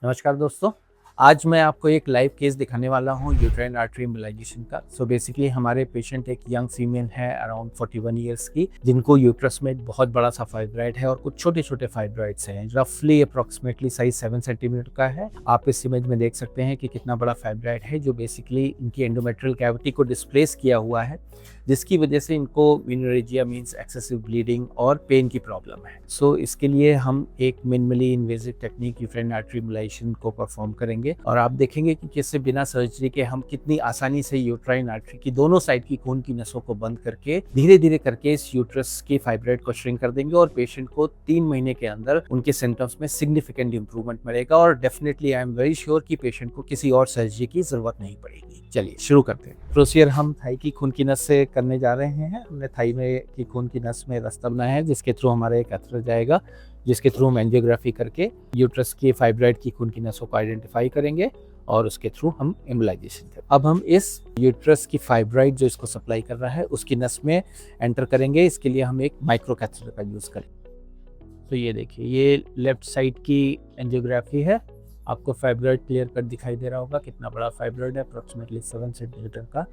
नमस्कार दोस्तों। आज मैं आपको एक लाइव केस दिखाने वाला हूँ यूट्राइन आर्टरी एम्बोलाइजेशन का। बेसिकली हमारे पेशेंट एक यंग फीमेल है अराउंड 41 ईयर्स की, जिनको यूट्रस में एक बहुत बड़ा सा फाइब्रॉइड है और कुछ छोटे छोटे फाइब्रॉइड्स हैं। रफली अप्रोक्सीमेटली साइज 7 सेंटीमीटर का है। आप इस इमेज में देख सकते हैं कि कितना बड़ा फाइब्रॉइड है, जो बेसिकली इनकी एंडोमेट्रियल कैविटी को डिस्प्लेस किया हुआ है, जिसकी वजह से इनको मेनिनोरेजिया मींस एक्सेसिव ब्लीडिंग और पेन की प्रॉब्लम है। इसके लिए हम एक minimally invasive technique uterine artery embolisation को परफॉर्म करेंगे और आप देखेंगे कि कैसे बिना सर्जरी के हम कितनी आसानी से यूट्राइन आर्टरी की दोनों साइड की खून की नसों को बंद करके धीरे धीरे करके इस यूट्रस के फाइब्रॉइड को श्रिंक कर देंगे और पेशेंट को 3 महीने के अंदर उनके सिम्टम्स में सिग्निफिकेंट इंप्रूवमेंट मिलेगा और definitely I am very sure कि पेशेंट को किसी और सर्जरी की जरूरत नहीं पड़ेगी। चलिए शुरू करते हैं। प्रोसीजर हम थाई की खून की नस से करने जा रहे हैं। हमने थाई में की खून की नस में रास्ता बनाया है, जिसके थ्रू हमारा एक कैथेटर जाएगा, जिसके थ्रू हम एंजियोग्राफी करके यूट्रस के फाइब्रॉइड की खून की नसों को आइडेंटिफाई करेंगे और उसके थ्रू हम एम्बोलाइजेशन करेंगे। अब हम इस यूट्रस की फाइब्रॉइड जो इसको सप्लाई कर रहा है उसकी नस में एंटर करेंगे। इसके लिए हम एक माइक्रो कैथेटर का यूज़ करेंगे। तो ये देखिए, ये लेफ्ट साइड की एंजियोग्राफी है। आपको फाइब्रॉइड क्लियर कट दिखाई दे रहा होगा, कितना बड़ा फाइब्रॉइड है, अप्रोक्सीमेटली 7 सेंटीमीटर का,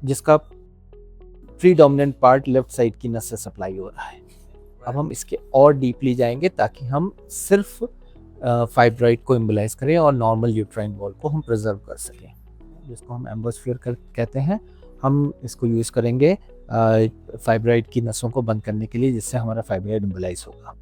जिसका प्रीडोमिनेंट पार्ट लेफ्ट साइड की नस से सप्लाई हो रहा है। अब हम इसके और डीपली जाएंगे ताकि हम सिर्फ फाइब्रॉइड को एम्बोलाइज करें और नॉर्मल यूट्राइन वॉल को हम प्रिजर्व कर सकें, जिसको हम एम्बोस्फीयर कहते हैं। हम इसको यूज़ करेंगे फाइब्रॉइड की नसों को बंद करने के लिए, जिससे हमारा फाइब्रॉइड एम्बोलाइज होगा।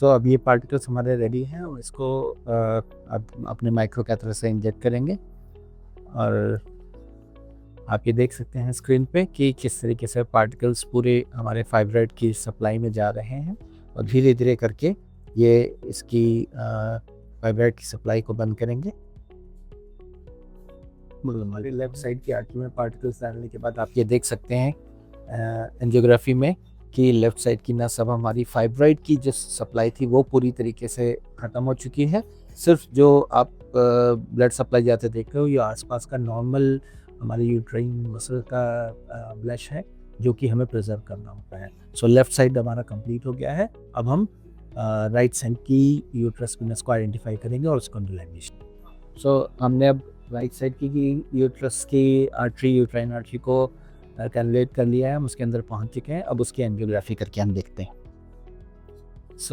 अब ये पार्टिकल्स हमारे रेडी हैं और इसको अब अपने माइक्रो कैथेटर से इंजेक्ट करेंगे और आप ये देख सकते हैं स्क्रीन पे कि किस तरीके से पार्टिकल्स पूरे हमारे फाइब्रॉइड की सप्लाई में जा रहे हैं और धीरे धीरे करके ये इसकी फाइब्रॉइड की सप्लाई को बंद करेंगे। हमारे लेफ्ट साइड की आर्टरी में पार्टिकल्स डालने के बाद आप ये देख सकते हैं एंजियोग्राफी में कि लेफ्ट साइड की नस अब हमारी फाइब्रॉइड की जो सप्लाई थी वो पूरी तरीके से ख़त्म हो चुकी है। सिर्फ जो आप ब्लड सप्लाई जाते देख रहे हो, ये आसपास का नॉर्मल हमारी यूट्राइन मसल का ब्लश है, जो कि हमें प्रिजर्व करना होता है। लेफ्ट साइड हमारा कंप्लीट हो गया है। अब हम राइट साइड की यूट्रस की नस को आइडेंटिफाई करेंगे और उसको एम्बोलाइजेशन। हमने अब राइट साइड की यूट्रस की आर्टरी, यूट्राइन आर्टरी को कैलकुलेट कर लिया है, हम उसके अंदर पहुंच चुके हैं। अब उसकी एंजियोग्राफी करके हम देखते हैं।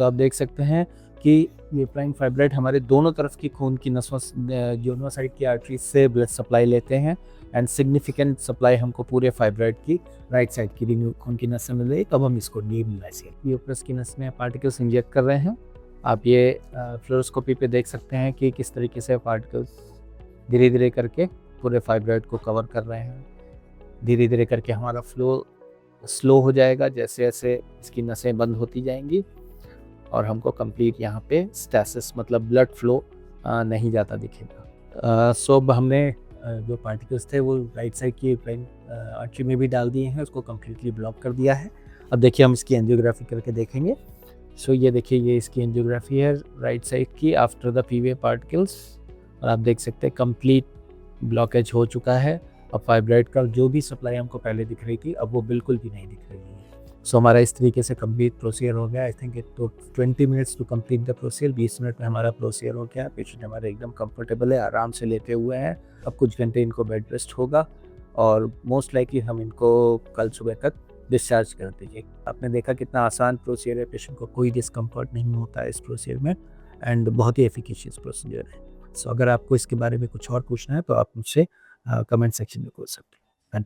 आप देख सकते हैं कि यूट्राइन फाइब्रॉइड हमारे दोनों तरफ की खून की नसों, दोनों साइड की आर्टरी से ब्लड सप्लाई लेते हैं एंड सिग्निफिकेंट सप्लाई हमको पूरे फाइब्रॉइड की राइट साइड की खून की नस से मिल रही। अब हम इसको डीएम्बोलाइज यूट्रस की नस में पार्टिकल्स इंजेक्ट कर रहे हैं। आप ये फ्लोरोस्कोपी पे देख सकते हैं कि किस तरीके से पार्टिकल्स धीरे धीरे करके पूरे फाइब्रॉइड को कवर कर रहे हैं। धीरे धीरे करके हमारा फ्लो स्लो हो जाएगा जैसे जैसे इसकी नसें बंद होती जाएंगी और हमको कंप्लीट यहाँ पे स्टैसिस मतलब ब्लड फ्लो नहीं जाता दिखेगा। अब हमने जो पार्टिकल्स थे वो राइट साइड की आर्टरी में भी डाल दिए हैं, उसको कम्प्लीटली ब्लॉक कर दिया है। अब देखिए हम इसकी एंजियोग्राफी करके देखेंगे। ये देखिए, ये इसकी एंजियोग्राफी है राइट साइड की आफ्टर द पीवे पार्टिकल्स और आप देख सकते हैं कंप्लीट ब्लॉकेज हो चुका है। अब फाइब्रॉइड का जो भी सप्लाई हमको पहले दिख रही थी, अब वो बिल्कुल भी नहीं दिख रही है। हमारा इस तरीके से कंप्लीट प्रोसीजर हो गया। I think it took 20 minutes to complete the procedure. 20 minute में हमारा प्रोसीजर हो गया। पेशेंट हमारे एकदम कंफर्टेबल है, आराम से लेटे हुए हैं। अब कुछ घंटे इनको बेड रेस्ट होगा और मोस्ट लाइकली हम इनको कल सुबह तक डिस्चार्ज कर देंगे। आपने देखा कितना आसान प्रोसीजर है, पेशेंट को कोई डिस्कम्फर्ट नहीं होता है इस प्रोसीजर में एंड बहुत ही एफिकेशियस प्रोसीजर है। अगर आपको इसके बारे में कुछ और पूछना है तो आप मुझसे कमेंट सेक्शन में पूछ सकते हैं।